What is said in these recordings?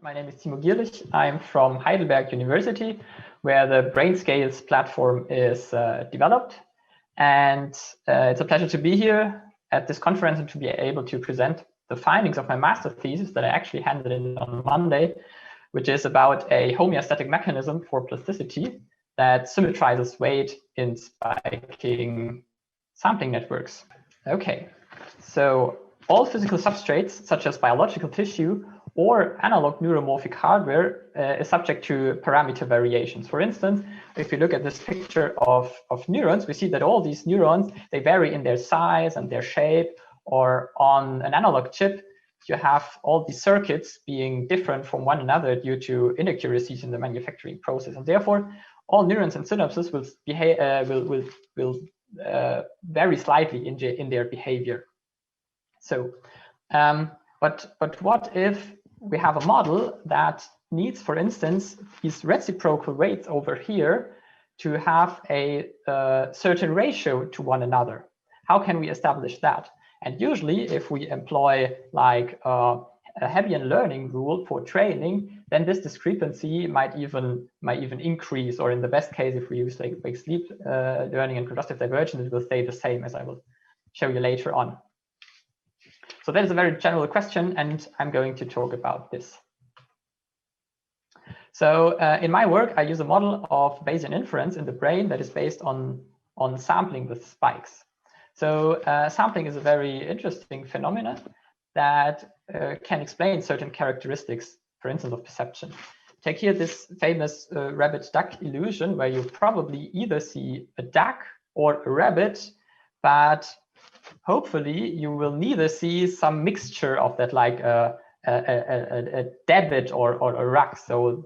My name is Timo Gierlich. I'm from Heidelberg University, where the BrainScales platform is developed. And it's a pleasure to be here at this conference and to be able to present the findings of my master thesis that I actually handed in on Monday, which is about a homeostatic mechanism for plasticity that symmetrizes weight in spiking sampling networks. Okay, so all physical substrates, such as biological tissue or analog neuromorphic hardware, is subject to parameter variations. For instance, if you look at this picture of neurons, we see that all these neurons, they vary in their size and their shape, or on an analog chip, you have all these circuits being different from one another due to inaccuracies in the manufacturing process. And therefore, all neurons and synapses will behave, vary slightly in their behavior. So, but what if we have a model that needs, for instance, these reciprocal weights over here to have a certain ratio to one another? How can we establish that? And usually, if we employ like a Hebbian learning rule for training, then this discrepancy might even increase, or in the best case, if we use like wake sleep learning and contrastive divergence, it will stay the same, as I will show you later on. So that is a very general question, and I'm going to talk about this. So in my work, I use a model of Bayesian inference in the brain that is based on sampling with spikes. So sampling is a very interesting phenomenon that can explain certain characteristics, for instance, of perception. Take here this famous rabbit-duck illusion, where you probably either see a duck or a rabbit, but hopefully you will neither see some mixture of that, like a debit or a rug. So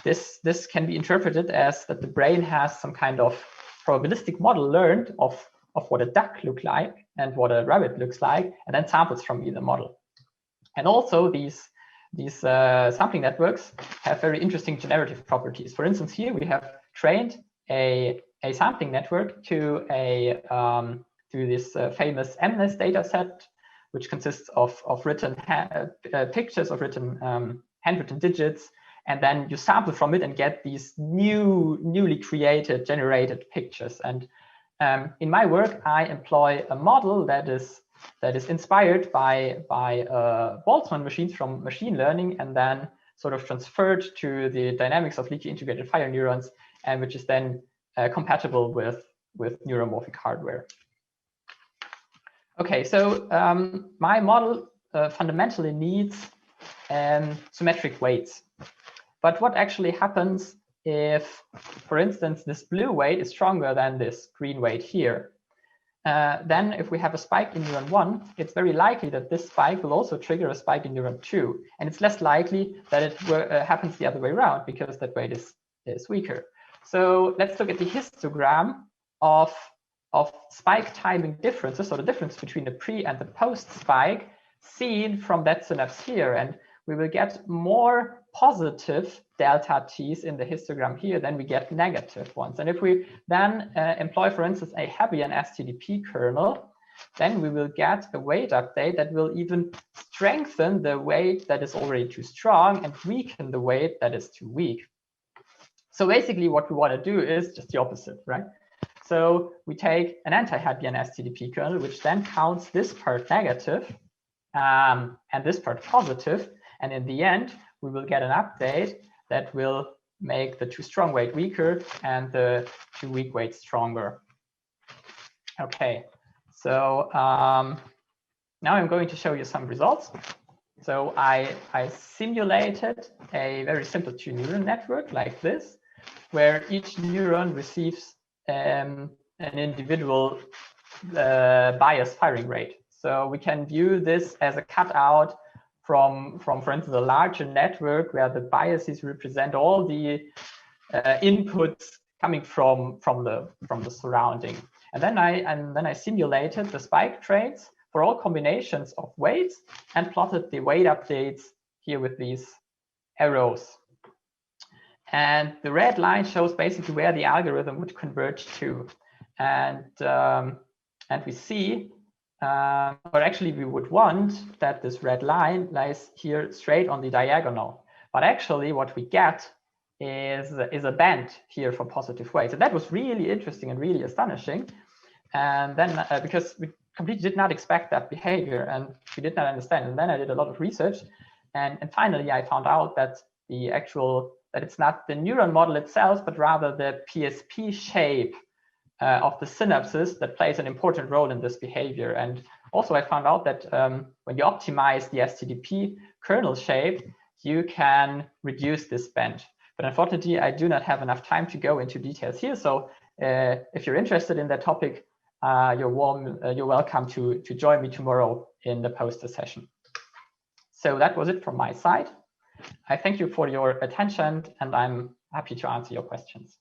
this can be interpreted as that the brain has some kind of probabilistic model learned of what a duck looks like and what a rabbit looks like, and then samples from either model. And also these sampling networks have very interesting generative properties. For instance, here we have trained a sampling network to this famous MNIST data set, which consists of written pictures of written handwritten digits, and then you sample from it and get these newly created, generated pictures. And in my work, I employ a model that is inspired by Boltzmann machines from machine learning, and then sort of transferred to the dynamics of leaky integrated fire neurons, and which is then compatible with neuromorphic hardware. Okay, so my model fundamentally needs symmetric weights. But what actually happens if, for instance, this blue weight is stronger than this green weight here? Then if we have a spike in neuron 1, it's very likely that this spike will also trigger a spike in neuron 2. And it's less likely that it happens the other way around, because that weight is weaker. So let's look at the histogram of spike timing differences, so the difference between the pre and the post spike seen from that synapse here. And we will get more positive delta t's in the histogram here than we get negative ones. And if we then employ, for instance, a Hebbian STDP kernel, then we will get a weight update that will even strengthen the weight that is already too strong and weaken the weight that is too weak. So basically what we want to do is just the opposite, right? So we take an anti-Hebbian STDP kernel, which then counts this part negative and this part positive. And in the end, we will get an update that will make the too strong weight weaker and the too weak weight stronger. Okay, so now I'm going to show you some results. So I simulated a very simple two-neuron network like this, where each neuron receives an individual bias firing rate. So we can view this as a cutout from for instance, a larger network where the biases represent all the inputs coming from the surrounding. And then I simulated the spike traits for all combinations of weights and plotted the weight updates here with these arrows. And the red line shows basically where the algorithm would converge to. And we see but actually we would want that this red line lies here straight on the diagonal. But actually what we get is a band here for positive weight. So that was really interesting and really astonishing. And then because we completely did not expect that behavior and we did not understand. And then I did a lot of research. And finally, I found out that that it's not the neuron model itself, but rather the PSP shape of the synapses that plays an important role in this behavior. And also I found out that when you optimize the STDP kernel shape, you can reduce this band. But unfortunately, I do not have enough time to go into details here. So if you're interested in that topic, you're welcome to join me tomorrow in the poster session. So that was it from my side. I thank you for your attention, and I'm happy to answer your questions.